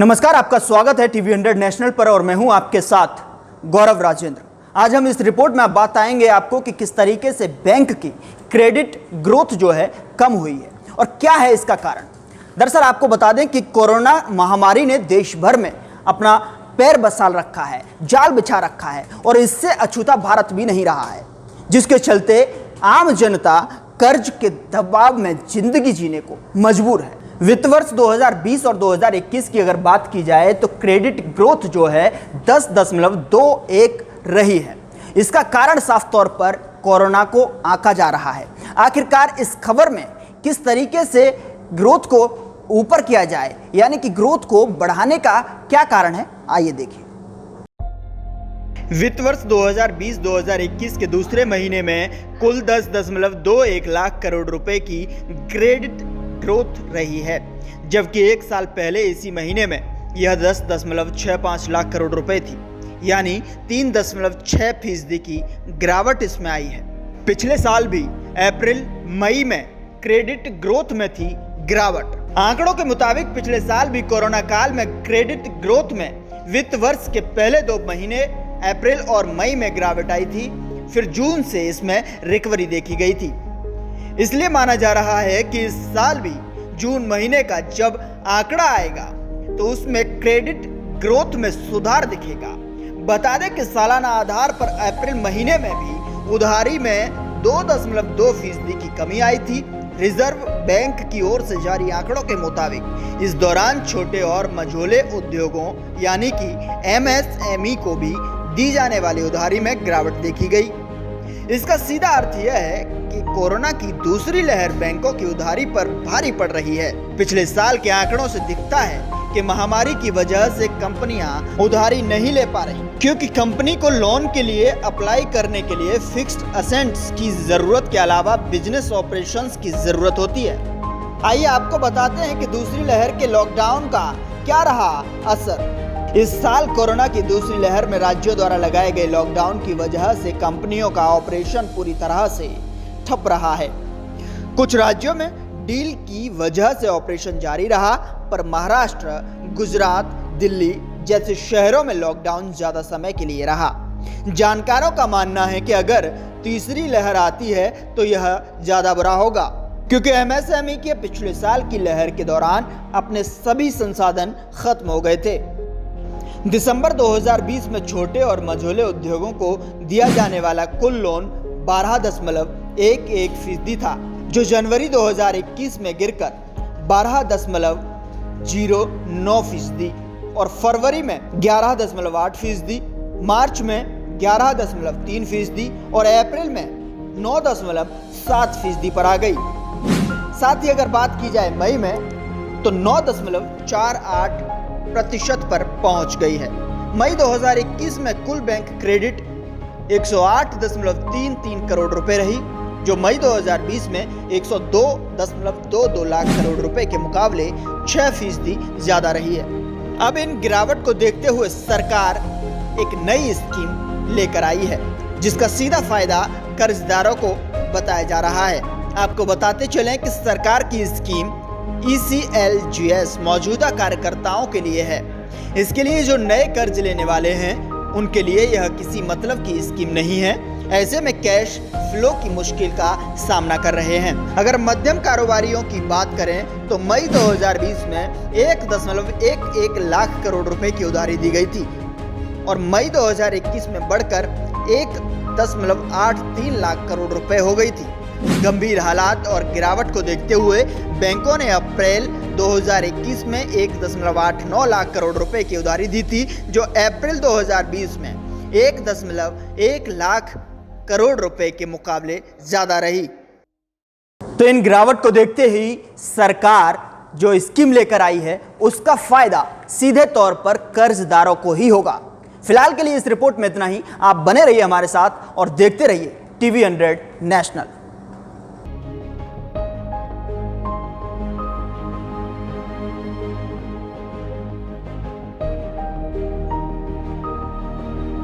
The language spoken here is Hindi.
नमस्कार, आपका स्वागत है टीवी 100 नेशनल पर और मैं हूं आपके साथ गौरव राजेंद्र। आज हम इस रिपोर्ट में बताएंगे आपको कि किस तरीके से बैंक की क्रेडिट ग्रोथ जो है कम हुई है और क्या है इसका कारण। दरअसल आपको बता दें कि कोरोना महामारी ने देश भर में अपना पैर बसाल रखा है, जाल बिछा रखा है और इससे अछूता भारत भी नहीं रहा है, जिसके चलते आम जनता कर्ज के दबाव में जिंदगी जीने को मजबूर है। वित्त वर्ष 2020 और 2021 की अगर बात की जाए तो क्रेडिट ग्रोथ जो है 10.21 रही है। इसका कारण साफ तौर पर कोरोना को आंका जा रहा है। आखिरकार इस खबर में किस तरीके से ग्रोथ को ऊपर किया जाए, यानी कि ग्रोथ को बढ़ाने का क्या कारण है, आइए देखिए। वित्त वर्ष 2020-2021 के दूसरे महीने में कुल 10.21 लाख करोड़ रुपए की क्रेडिट ग्रोथ रही है, जबकि एक साल पहले इसी महीने में यह 10.65 लाख करोड़ रुपए थी, यानी 3.6% की गिरावट इसमें आई है। पिछले साल भी अप्रैल मई में क्रेडिट ग्रोथ में थी गिरावट। आंकड़ों के मुताबिक पिछले साल भी कोरोना काल में क्रेडिट ग्रोथ में वित्त वर्ष के पहले 2 महीने अप्रैल और मई में गिरावट आई थी, फिर जून से इसमें रिकवरी देखी गई थी। इसलिए माना जा रहा है कि इस साल भी जून महीने का जब आंकड़ा आएगा तो उसमें क्रेडिट ग्रोथ में सुधार दिखेगा। बता दें कि सालाना आधार पर अप्रैल महीने में भी उधारी में 2.2% की कमी आई थी। रिजर्व बैंक की ओर से जारी आंकड़ों के मुताबिक इस दौरान छोटे और मझोले उद्योगों यानी कि MSME को भी दी जाने वाली उधारी में गिरावट देखी गई। इसका सीधा अर्थ यह है कि कोरोना की दूसरी लहर बैंकों की उधारी पर भारी पड़ रही है। पिछले साल के आंकड़ों से दिखता है कि महामारी की वजह से कंपनियां उधारी नहीं ले पा रही, क्योंकि कंपनी को लोन के लिए अप्लाई करने के लिए फिक्स्ड असेट्स की जरूरत के अलावा बिजनेस ऑपरेशंस की जरूरत होती है। आइए आपको बताते हैं कि दूसरी लहर के लॉकडाउन का क्या रहा असर। इस साल कोरोना की दूसरी लहर में राज्यों द्वारा लगाए गए लॉकडाउन की वजह से कंपनियों का ऑपरेशन पूरी तरह से ठप रहा है। कुछ राज्यों में डील की वजह से ऑपरेशन जारी रहा, पर महाराष्ट्र, गुजरात, दिल्ली जैसे शहरों में लॉकडाउन ज्यादा समय के लिए रहा। जानकारों का मानना है कि अगर तीसरी लहर आती है तो यह ज्यादा बुरा होगा, क्योंकि MSME के पिछले साल की लहर के दौरान अपने सभी संसाधन खत्म हो गए थे। दिसंबर 2020 में छोटे और मझोले उद्योगों को दिया जाने वाला कुल लोन 12.11% था, जो जनवरी 2021 में गिरकर 12.09% और फरवरी में 11.8%, मार्च में 11.3% और अप्रैल में 9.7% पर आ गई। साथ ही अगर बात की जाए मई में तो 9.48% पर पहुंच गई है। मई 2021 में कुल बैंक क्रेडिट 108.33 करोड़ रुपए रही, जो मई 2020 में 102.22 लाख करोड़ रुपए के मुकाबले 6% ज्यादा रही है। अब इन गिरावट को देखते हुए सरकार एक नई स्कीम लेकर आई है, जिसका सीधा फायदा कर्जदारों को बताया जा रहा है। आपको बताते चलें कि सरकार की स्कीम ECLGS मौजूदा कार्यकर्ताओं के लिए है। इसके लिए जो नए कर्ज लेने वाले हैं उनके लिए यह किसी मतलब की स्कीम नहीं है। ऐसे में कैश फ्लो की मुश्किल का सामना कर रहे हैं। अगर मध्यम कारोबारियों की बात करें तो मई 2020 में 1.11 लाख करोड़ रुपए की उधारी दी गई थी और मई 2021 में बढ़कर 1.83 लाख करोड़ रुपए हो गई थी। गंभीर हालात और गिरावट को देखते हुए बैंकों ने अप्रैल 2021 में 1.89 लाख करोड़ रुपए की उधारी दी थी, जो अप्रैल 2020 में 1.1 लाख करोड़ रुपए के मुकाबले ज्यादा रही। तो इन गिरावट को देखते ही सरकार जो स्कीम लेकर आई है उसका फायदा सीधे तौर पर कर्जदारों को ही होगा। फिलहाल के लिए इस रिपोर्ट में इतना ही। आप बने रहिए हमारे साथ और देखते रहिए टीवी 100 नेशनल।